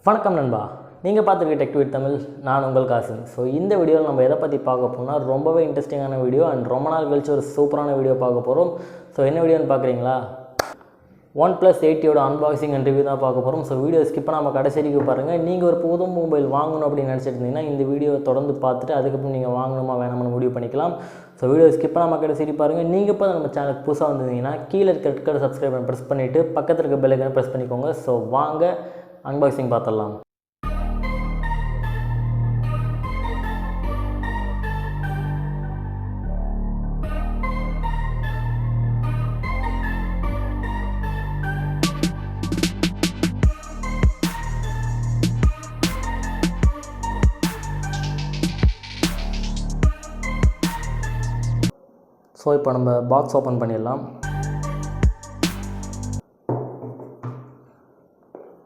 வணக்கம் நண்பா, நீங்கள் பார்த்துருக்க டெக் வித் தமிழ். நான் உங்கள் காசிம். ஸோ இந்த வீடியோவில் நம்ம எதை பற்றி பார்க்க போனால் ரொம்பவே இன்ட்ரெஸ்டிங்கான வீடியோ அண்ட் ரொம்ப நாள் கழிச்சு ஒரு சூப்பரான வீடியோ பார்க்க போகிறோம். ஸோ என்ன வீடியோன்னு பார்க்குறீங்களா? OnePlus 80யோட அன்பாக்சிங் அண்ட் ரிவ்யூ தான் பார்க்க போகிறோம். ஸோ வீடியோ ஸ்கிப் பண்ணாமல் கடைசிக்கு பாருங்கள். நீங்கள் ஒரு புது மொபைல் வாங்கணும் அப்படின்னு நினச்சிருந்தீங்கன்னா இந்த வீடியோவை தொடர்ந்து பார்த்துட்டு அதுக்கப்புறம் நீங்கள் வாங்கணுமா வேணாம்னு முடிவு பண்ணிக்கலாம். ஸோ வீடியோ ஸ்கிப் பண்ணாமல் கடைசி பாருங்கள். நீங்கள் இப்போ நம்ம சேனலுக்கு புதுசாக வந்திருந்தீங்கன்னா கீழே இருக்க ரெட் கலர் சப்ஸ்கிரைப் பண்ணி ப்ரெஸ் பண்ணிவிட்டு பக்கத்தில் இருக்க பெல் ஐகானை ப்ரெஸ் பண்ணிக்கோங்க. ஸோ வாங்க அன்பாக்சிங் பார்த்துடலாம். ஸோ இப்போ நம்ம பாக்ஸ் ஓப்பன் பண்ணிடலாம்.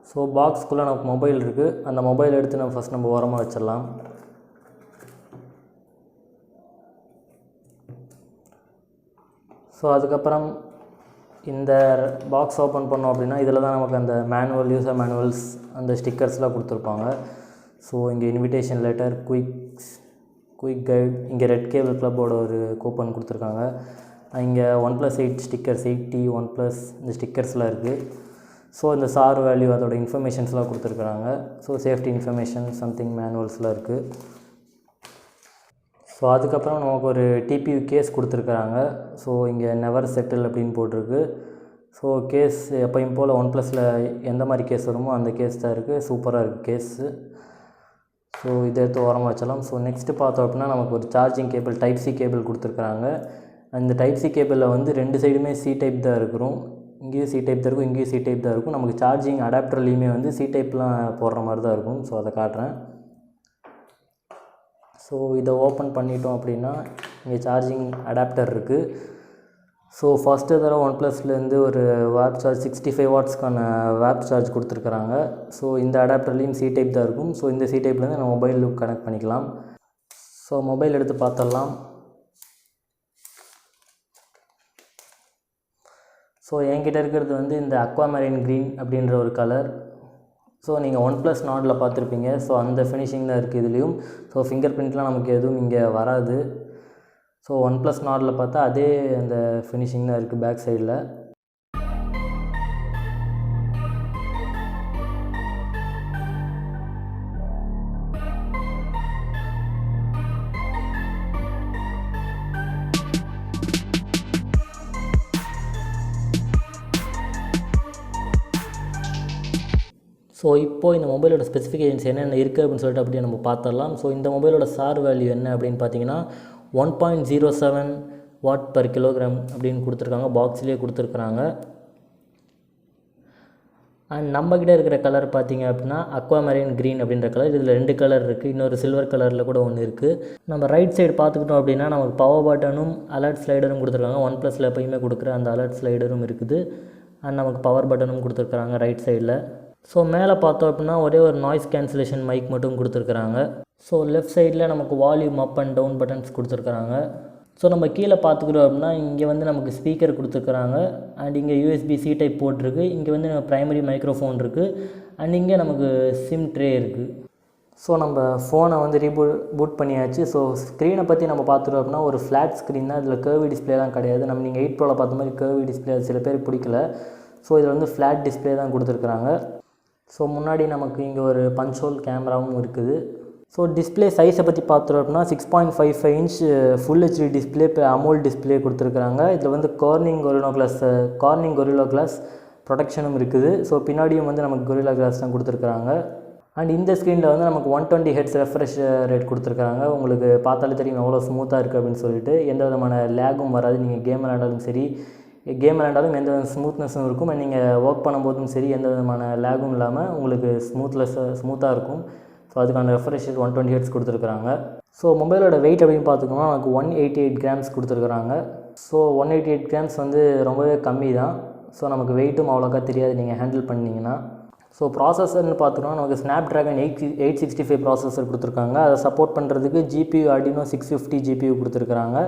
ஸோ பாக்ஸ்க்குள்ளே நமக்கு மொபைல் இருக்குது. அந்த மொபைல் எடுத்து நம்ம ஓரமாக வச்சிடலாம். ஸோ அதுக்கப்புறம் இந்த பாக்ஸ் ஓப்பன் பண்ணோம் அப்படின்னா இதில் தான் நமக்கு அந்த யூசர் மேனுவல்ஸ் அந்த ஸ்டிக்கர்ஸ்லாம் கொடுத்துருப்பாங்க. ஸோ இங்கே இன்விடேஷன் லெட்டர், குயிக் கைட், இங்கே ரெட் கேபிள் கிளப்போட ஒரு கூப்பன் கொடுத்துருக்காங்க. இங்கே OnePlus 8 ஸ்டிக்கர்ஸ், 80 OnePlus இந்த ஸ்டிக்கர்ஸ்லாம் இருக்குது. ஸோ இந்த சார் வேல்யூ அதோட இன்ஃபர்மேஷன்ஸ்லாம் கொடுத்துருக்குறாங்க. ஸோ சேஃப்டி இன்ஃபர்மேஷன் சம்திங் மேனுவல்ஸ்லாம் இருக்குது. ஸோ அதுக்கப்புறம் நமக்கு ஒரு TPU கேஸ் கொடுத்துருக்குறாங்க. ஸோ இங்கே நெவர் செட்டில் அப்படின்னு போட்டிருக்கு. ஸோ கேஸ் எப்பயும் போல் OnePlusல எந்த மாதிரி கேஸ் வருமோ அந்த கேஸ் தான் இருக்குது. சூப்பராக இருக்குது கேஸு. ஸோ இதை எடுத்து ஓரமாக வச்சலாம். ஸோ நெக்ஸ்ட்டு பார்த்தோம் அப்படின்னா நமக்கு ஒரு charging cable type C cable கொடுத்துருக்குறாங்க. அந்த டைப் சி கேபிளில் வந்து ரெண்டு சைடுமே சி டைப் தான் இருக்கும். இங்கேயும் சி டைப் தான் இருக்கும், இங்கேயும் சி டைப் தான் இருக்கும். நமக்கு சார்ஜிங் அடாப்டர்லேயுமே வந்து சி டைப்லாம் போடுற மாதிரி தான் இருக்கும். ஸோ அதை காட்டுறேன். ஸோ இதை ஓப்பன் பண்ணிட்டோம் அப்படின்னா இங்கே சார்ஜிங் அடாப்டர் இருக்குது. ஸோ ஃபஸ்ட்டு தடவை OnePlusலேருந்து ஒரு வாட் சார்ஜ் 65 வாட்ஸ்க்கான வாட் சார்ஜ் கொடுத்துருக்குறாங்க. ஸோ இந்த அடாப்டர்லேயும் சி டைப் தான் இருக்கும். ஸோ இந்த சி டைப்லேருந்து நம்ம மொபைலுக்கு கனெக்ட் பண்ணிக்கலாம். ஸோ மொபைல் எடுத்து பார்த்துடலாம். ஸோ என்கிட்ட இருக்கிறது வந்து இந்த அக்வாமரைன் க்ரீன் அப்படின்ற ஒரு கலர். ஸோ நீங்கள் OnePlus நாடில் பார்த்துருப்பீங்க. ஸோ அந்த ஃபினிஷிங் தான் இருக்குது இதுலேயும். ஸோ ஃபிங்கர் பிரிண்ட்லாம் நமக்கு எதுவும் இங்கே வராது. ஸோ OnePlus நாடில் பார்த்தா அதே அந்த ஃபினிஷிங் தான் இருக்குது பேக் சைடில். ஸோ இப்போது இந்த மொபைலோட ஸ்பெசிஃபிகேஷன்ஸ் என்னென்ன இருக்குது அப்படின்னு சொல்லிட்டு அப்படியே நம்ம பார்த்துடலாம். ஸோ இந்த மொபைலோட சார் வேல்யூ என்ன அப்படின்னு பார்த்தீங்கன்னா 1.07 வாட் per கிலோகிராம் அப்படின்னு கொடுத்துருக்காங்க. பாக்ஸ்லேயே கொடுத்துருக்குறாங்க. அண்ட் நம்மக்கிட்ட இருக்கிற கலர் பார்த்திங்க அப்படின்னா அக்வாமரைன் க்ரீன் அப்படின்ற கலர். இதில் 2 கலர் இருக்குது. இன்னொரு சில்வர் கலரில் கூட ஒன்று இருக்குது. நம்ம ரைட் சைடு பார்த்துக்கிட்டோம் அப்படின்னா நமக்கு பவர் பட்டனும் அலர்ட் ஸ்லைடரும் கொடுத்துருக்காங்க. OnePlusல எப்பயுமே கொடுக்குற அந்த அலர்ட் ஸ்லைடரும் இருக்குது. அண்ட் நமக்கு பவர் பட்டனும் கொடுத்துருக்குறாங்க ரைட் சைடில். ஸோ மேலே பார்த்தோம் அப்படின்னா ஒரே ஒரு நாய்ஸ் கேன்சலேஷன் மைக் மட்டும் கொடுத்துருக்குறாங்க. ஸோ லெஃப்ட் சைடில் நமக்கு volume up and down buttons கொடுத்துருக்குறாங்க. ஸோ நம்ம கீழே பார்த்துக்கிறோம் அப்படின்னா இங்கே வந்து நமக்கு ஸ்பீக்கர் கொடுத்துருக்குறாங்க. அண்ட் இங்கே USB-C டைப் போட்டிருக்கு. இங்கே வந்து நம்ம ப்ரைமரி மைக்ரோஃபோன் இருக்குது. அண்ட் இங்கே நமக்கு சிம் ட்ரே இருக்குது. ஸோ நம்ம ஃபோனை வந்து பூட் பண்ணியாச்சு. ஸோ ஸ்க்ரீனை பற்றி நம்ம பார்த்துட்டோம் அப்படின்னா ஒரு ஃப்ளாட் ஸ்க்ரீன் தான். இதில் கர்வி டிஸ்பிளேலாம் கிடையாது. நீங்கள் 8 Proல பார்த்த மாதிரி கர்வி டிஸ்பிளே அது சில பேருக்கு பிடிக்கல. ஸோ இதில் வந்து ஃப்ளாட் டிஸ்பிளே தான் கொடுத்துருக்குறாங்க. ஸோ முன்னாடி நமக்கு இங்கே ஒரு பஞ்ச் ஹோல் கேமராவும் இருக்குது. ஸோ டிஸ்பிளே சைஸை பற்றி பார்த்துட்டோம் அப்படின்னா 6.55 inch full HD display amoled display கொடுத்துருக்குறாங்க. இதில் வந்து கார்னிங் கொரில்லா கிளாஸ் ப்ரொடெக்ஷனும் இருக்குது. ஸோ பின்னாடியும் வந்து நமக்கு கொரில்லா கிளாஸ் தான் கொடுத்துருக்குறாங்க. அண்ட் இந்த ஸ்க்ரீனில் வந்து நமக்கு 120 Hz ரெஃப்ரெஷ் ரேட் கொடுத்துருக்காங்க. உங்களுக்கு பார்த்தாலே தெரியும் எவ்வளோ ஸ்மூத்தாக இருக்குது அப்படின்னு சொல்லிட்டு. எந்த விதமான லேகும் வராது. நீங்கள் கேம் விளையாண்டாலும் சரி, எந்த வித ஸ்மூத்னஸும் இருக்கும். நீங்கள் ஒர்க் பண்ணும்போதும் சரி எந்த விதமான லேகும் இல்லாமல் உங்களுக்கு ஸ்மூத்தாக இருக்கும். ஸோ அதுக்கான ரெஃப்ரெஷ் 120 Hz கொடுத்துருக்குறாங்க. ஸோ மொபைலோட வெயிட் அப்படின்னு பார்த்துக்கோன்னா நமக்கு 188 கிராம்ஸ் கொடுத்துருக்குறாங்க. ஸோ 188 கிராம்ஸ் வந்து ரொம்பவே கம்மி தான். ஸோ நமக்கு வெயிட்டும் அவ்வளோக்கா தெரியாது நீங்கள் ஹேண்டில் பண்ணிங்கன்னா. ஸோ ப்ராசஸர்னு பார்த்தோன்னா நமக்கு Snapdragon 865 ப்ராசஸர் கொடுத்துருக்காங்க. அதை சப்போர்ட் பண்ணுறதுக்கு GPU Adreno 650 GPU கொடுத்துருக்குறாங்க.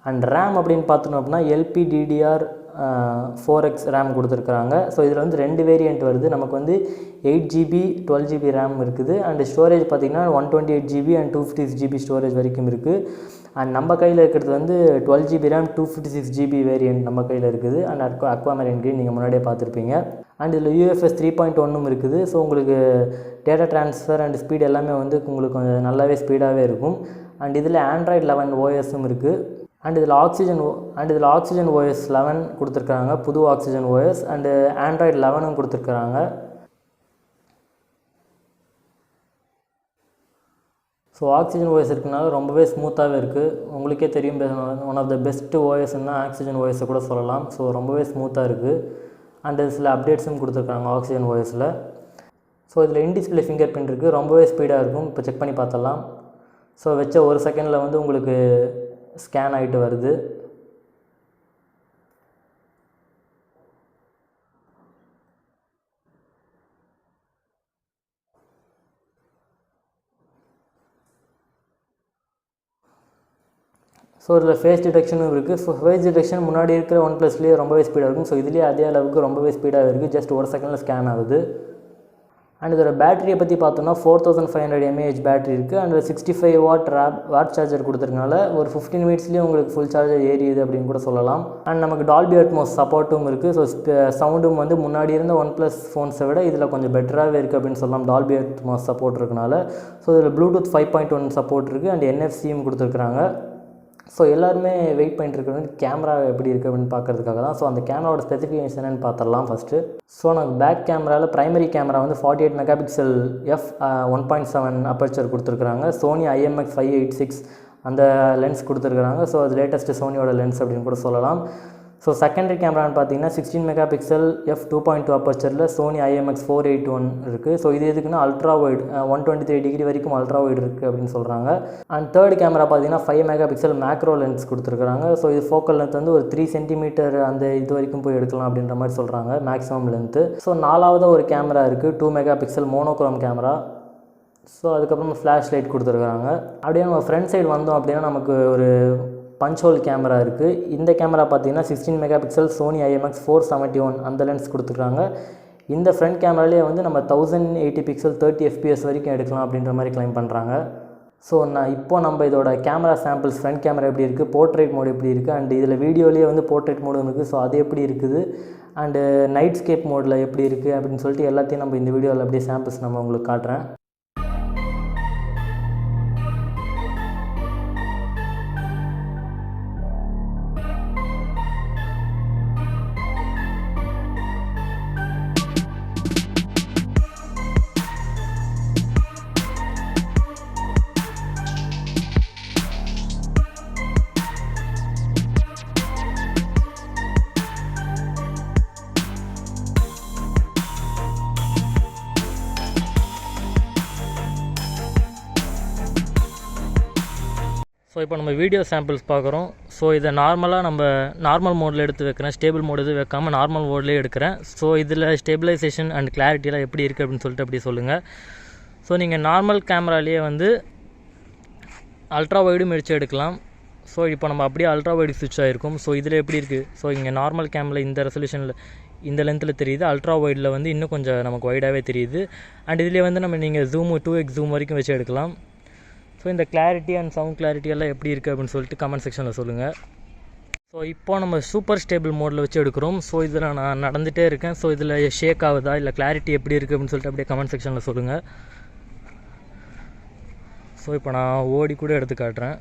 அண்ட் ரேம் அப்படின்னு பார்த்தோம் அப்படின்னா LPDDR 4x ரேம் கொடுத்துருக்குறாங்க. ஸோ இதில் வந்து 2 வேரியண்ட் வருது. நமக்கு வந்து 8GB 12GB ரேம் இருக்குது. அண்ட் ஸ்டோரேஜ் பார்த்திங்கன்னா 128GB அண்ட் 256GB ஸ்டோரேஜ் வரைக்கும் இருக்குது. அண்ட் நம்ம கையில் இருக்கிறது வந்து 12GB ரேம் 256GB வேரியண்ட் நம்ம கையில் இருக்குது. அண்ட் அக்வாமரைன் க்ரீன் நீங்கள் முன்னாடியே பார்த்துருப்பீங்க. அண்ட் இதில் UFS 3.1 இருக்குது. ஸோ உங்களுக்கு டேட்டா ட்ரான்ஸ்ஃபர் அண்ட் ஸ்பீட் எல்லாமே வந்து உங்களுக்கு கொஞ்சம் நல்லாவே ஸ்பீடாகவே இருக்கும். அண்ட் இதில் Android 11 OSம் இருக்குது. அண்ட் இதில் ஆக்சிஜன் OS 11 கொடுத்துருக்காங்க, புது ஆக்சிஜன் OS. அண்டு Android 11ம் கொடுத்துருக்குறாங்க. ஸோ ஆக்சிஜன் OS இருக்கனால ரொம்பவே ஸ்மூத்தாகவே இருக்குது. உங்களுக்கே தெரியும், ஒன் ஆஃப் த பெஸ்ட்டு OSன்னா ஆக்சிஜன் OSஸை கூட சொல்லலாம். ஸோ ரொம்பவே ஸ்மூத்தாக இருக்குது. அண்ட் சில அப்டேட்ஸும் கொடுத்துருக்காங்க ஆக்சிஜன் OSயில். ஸோ இதில் இன்டிஸ்பிளே ஃபிங்கர் பிரிண்ட் இருக்குது, ரொம்பவே ஸ்பீடாக இருக்கும். இப்போ செக் பண்ணி பார்த்தலாம். ஸோ வச்ச 1 செகண்டில் வந்து உங்களுக்கு ஸ்கேன் ஆகிட்டு வருது. ஸோ இதில் ஃபேஸ் டிடெக்ஷனும் இருக்குது. ஸோ ஃபேஸ் டிடெக்ஷன் முன்னாடி இருக்கிற OnePlusலேயே ரொம்பவே ஸ்பீடாக இருக்கும். ஸோ இதுலேயே அதே அளவுக்கு ரொம்பவே ஸ்பீடாக இருக்குது. ஜஸ்ட் 1 செகண்டில் ஸ்கேன் ஆகுது. அண்ட் இதோட பேட்டரியை பற்றி பார்த்தோன்னா 4500 mAh பேட்டரி இருக்குது. அண்ட் 65 வாட் சார்ஜர் கொடுத்துருக்கனால ஒரு 15 மினிட்ஸ்லேயே உங்களுக்கு ஃபுல் சார்ஜர் ஏறியுது அப்படின்னு கூட சொல்லலாம். அண்ட் நமக்கு டால்பி அட்மோஸ் சப்போர்ட்டும் இருக்குது. ஸோ சவுண்டும் வந்து முன்னாடி இருந்த OnePlus ஃபோன்ஸை விட இதில் கொஞ்சம் பெட்டராகவே இருக்குது அப்படின்னு சொல்லலாம், டால்பி அட்மோஸ் சப்போர்ட் இருக்கனால. ஸோ இதில் Bluetooth 5.1 சப்போர்ட் இருக்குது. அண்ட் NFC-யும் கொடுத்துருக்குறாங்க. ஸோ எல்லாருமே வெயிட் பண்ணிட்டுருக்கிறது கேமரா எப்படி இருக்குது அப்படின்னு பார்க்குறதுக்காக தான். ஸோ அந்த கேமராவோட ஸ்பெசிஃபிகேஷன் என்னென்னு பார்த்துடலாம் ஃபஸ்ட்டு. ஸோ நமக்கு பேக் கேமராவில் ப்ரைமரி கேமரா வந்து 48 மெகாபிக்சல் f1.7 அப்பர்ச்சர் கொடுத்துருக்குறாங்க. Sony IMX586 அந்த லென்ஸ் கொடுத்துருக்குறாங்க. ஸோ அது லேட்டஸ்ட்டு சோனியோட லென்ஸ் அப்படின்னு கூட சொல்லலாம். ஸோ செகண்டரி கேமரான்னு பார்த்தீங்கன்னா 16 மெகாபிக்சல் f2.2 அப்பர்ச்சரில் Sony IMX481 இருக்குது. ஸோ இது எதுக்குன்னா அல்ட்ரா வைட் 123 டிகிரி வரைக்கும் அல்ட்ரா வைட் இருக்குது அப்படின்னு சொல்கிறாங்க. அண்ட் தேர்ட் கேமரா பார்த்தீங்கன்னா 5 மெகாபிக்சல் மேக்ரோ லென்ஸ் கொடுத்துருக்குறாங்க. ஸோ இது ஃபோக்கல் லென்த் வந்து ஒரு 3 சென்டிமீட்டர் அந்த இது வரைக்கும் போய் எடுக்கலாம் அப்படின்ற மாதிரி சொல்கிறாங்க, மேக்ஸிமம் லென்த்து. ஸோ நாலாவது ஒரு கேமரா இருக்குது, 2 மெகாபிக்சல் மோனோக்ரோம் கேமரா. ஸோ அதுக்கப்புறம் ஃப்ளாஷ் லைட் கொடுத்துருக்குறாங்க. அப்படியே நம்ம ஃப்ரண்ட் சைடு வந்தோம் அப்படின்னா நமக்கு ஒரு பஞ்ச் ஹோல் கேமரா இருக்குது. இந்த கேமரா பார்த்தீங்கன்னா 16 மெகாபிக்சல் Sony IMX471 அந்த லென்ஸ் கொடுத்துருக்காங்க. இந்த ஃப்ரண்ட் கேமராலேயே வந்து நம்ம 1080 பிக்சல் 30 fps வரைக்கும் எடுக்கலாம் அப்படின்ற மாதிரி கிளைம் பண்ணுறாங்க. ஸோ நம்ம இதோட கேமரா சாம்பிள்ஸ், ஃப்ரண்ட் கேமரா எப்படி இருக்குது, போர்ட்ரேட் மோட் எப்படி இருக்குது, அண்ட் இதில் வீடியோலேயே வந்து போர்ட்ரேட் மோடும் இருக்குது. ஸோ அது எப்படி இருக்குது, அண்டு நைட் ஸ்கேப் மோடில் எப்படி இருக்குது அப்படின்னு சொல்லிட்டு எல்லாத்தையும் நம்ம இந்த வீடியோவில் அப்படியே சாம்பிள்ஸ் நம்ம உங்களுக்கு காட்டுறேன். ஸோ இப்போ நம்ம வீடியோ சாம்பிள்ஸ் பார்க்குறோம். ஸோ இதை நார்மல் மோடில் எடுத்து வைக்கிறேன், ஸ்டேபிள் மோடு எதுவும் வைக்காமல் நார்மல் மோட்லேயே எடுக்கிறேன். ஸோ இதில் ஸ்டெபிலைசேஷன் அண்ட் கிளாரிட்டியெலாம் எப்படி இருக்குது அப்படின்னு சொல்லிட்டு அப்படி சொல்லுங்கள். ஸோ நீங்கள் நார்மல் கேமராலேயே வந்து அல்ட்ரா வைடும் வச்சு எடுக்கலாம். ஸோ இப்போ நம்ம அப்படியே அல்ட்ரா வைடு ஸ்விட்ச் ஆகிருக்கும். ஸோ இதில் எப்படி இருக்குது, ஸோ இங்கே நார்மல் கேமரா இந்த ரெசல்யூஷனில் இந்த லென்த்தில் தெரியுது, அல்ட்ரா வைடில் வந்து இன்னும் கொஞ்சம் நமக்கு வைடாகவே தெரியுது. அண்ட் இதிலே வந்து நீங்கள் ஜூம் 2x ஜூம் வரைக்கும் வச்சு எடுக்கலாம். ஸோ இந்த கிளாரிட்டி அண்ட் சவுண்ட் கிளாரிட்டி எல்லாம் எப்படி இருக்குது அப்படின்னு சொல்லிட்டு கமெண்ட் செக்ஷனில் சொல்லுங்கள். ஸோ இப்போ நம்ம சூப்பர் ஸ்டேபிள் மோடில் வச்சு எடுக்கிறோம். ஸோ இதில் நான் நடந்துகிட்டே இருக்கேன். ஸோ இதில் ஷேக் ஆகுதா இல்லை கிளாரிட்டி எப்படி இருக்குது அப்படின்னு சொல்லிட்டு அப்படியே கமெண்ட் செக்ஷனில் சொல்லுங்கள். ஸோ இப்போ நான் ஓடி கூட எடுத்து காட்டுறேன்.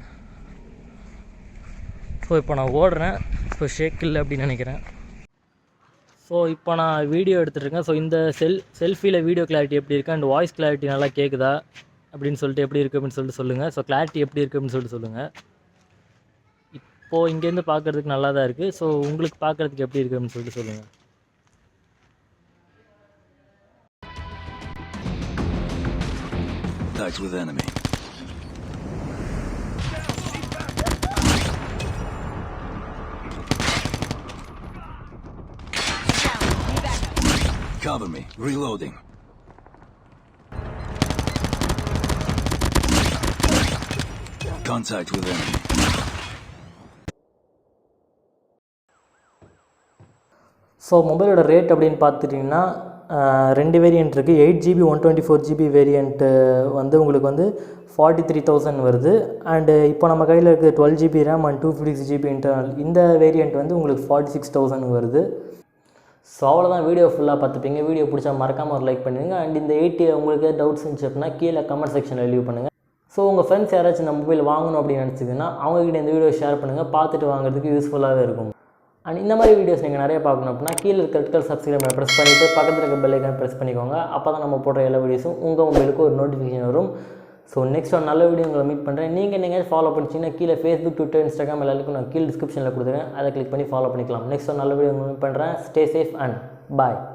ஸோ இப்போ நான் ஓடுறேன். ஸோ ஷேக் இல்லை அப்படின்னு நினைக்கிறேன். ஸோ இப்போ நான் வீடியோ எடுத்துகிட்ருக்கேன். ஸோ இந்த செல்ஃபியில் வீடியோ கிளாரிட்டி எப்படி இருக்குது அண்ட் வாய்ஸ் கிளாரிட்டி நல்லா கேட்குதா அப்படின்னு சொல்லிட்டு எப்படி இருக்குது அப்படின்னு சொல்லிட்டு சொல்லுங்கள். ஸோ கிளாரிட்டி எப்படி இருக்குது அப்படின்னு சொல்லிட்டு சொல்லுங்கள். இப்போது இங்கேருந்து பார்க்குறதுக்கு நல்லா தான் இருக்குது. ஸோ உங்களுக்கு பார்க்குறதுக்கு எப்படி இருக்குது அப்படின்னு சொல்லிட்டு சொல்லுங்கள். Contact with enemy. Cover me. Reloading. Contact with enemy. So மொபைலோட ரேட் அப்படின்னு பார்த்துட்டிங்கன்னா 2 வேரியண்ட் இருக்குது. 8GB 124GB வேரியண்ட்டு வந்து உங்களுக்கு வந்து 43,000 வருது. அண்டு இப்போ நம்ம கையில் இருக்கிற 12GB RAM and 256GB internal இந்த வேரியண்ட் வந்து உங்களுக்கு 46,000 வருது. ஸோ அவ்வளோதான், வீடியோ ஃபுல்லாக பார்த்துப்பீங்க. வீடியோ பிடிச்சா மறக்காமல் ஒரு லைக் பண்ணுங்கள். அண்ட் இந்த 80 உங்களுக்கு டவுட்ஸ் இருந்துச்சு அப்படின்னா கீழே கமெண்ட் செக்ஷனில் லீவ் பண்ணுங்கள். ஸோ உங்கள் ஃப்ரெண்ட்ஸ் யாராச்சும் இந்த மொபைல் வாங்கணும் அப்படின்னு நினச்சிங்கன்னா அவங்ககிட்ட இந்த வீடியோ ஷேர் பண்ணுங்கள். பார்த்துட்டு வாங்குறதுக்கு யூஸ்ஃபுல்லாகவே இருக்கும். அண்ட் இந்த மாதிரி வீடியோஸ் நீங்கள் நிறைய பார்க்கணும் அப்படின்னா கீழே இருக்க ரெட் கலர் சப்ஸ்கிரைப் ப்ரெஸ் பண்ணிவிட்டு பக்கத்தில் இருக்க பெல் ஐக்கான் ப்ரெஸ் பண்ணிக்கோங்க. அப்போ தான் நம்ம போடுற எல்லா வீடியோஸும் உங்கள் மொபைலுக்கு ஒரு நோட்டிஃபிகேஷன் வரும். ஸோ நெக்ஸ்ட் ஒரு நல்ல வீடியோ உங்களை மீட் பண்ணுறேன். நீங்கள் ஃபாலோ பண்ணிச்சிங்கன்னா கீழே ஃபேஸ்புக், ட்விட்டர், இன்ஸ்டாகிராம் எல்லாருக்கும் நான் கீழே டிஸ்கிரிப்ஷனில் கொடுத்துருக்கேன். அதை கிளிக் பண்ணி ஃபாலோ பண்ணிக்கலாம். நெக்ஸ்ட் ஒரு நல்ல வீடியோ உங்களை மீட் பண்ணுறேன். Stay safe and bye.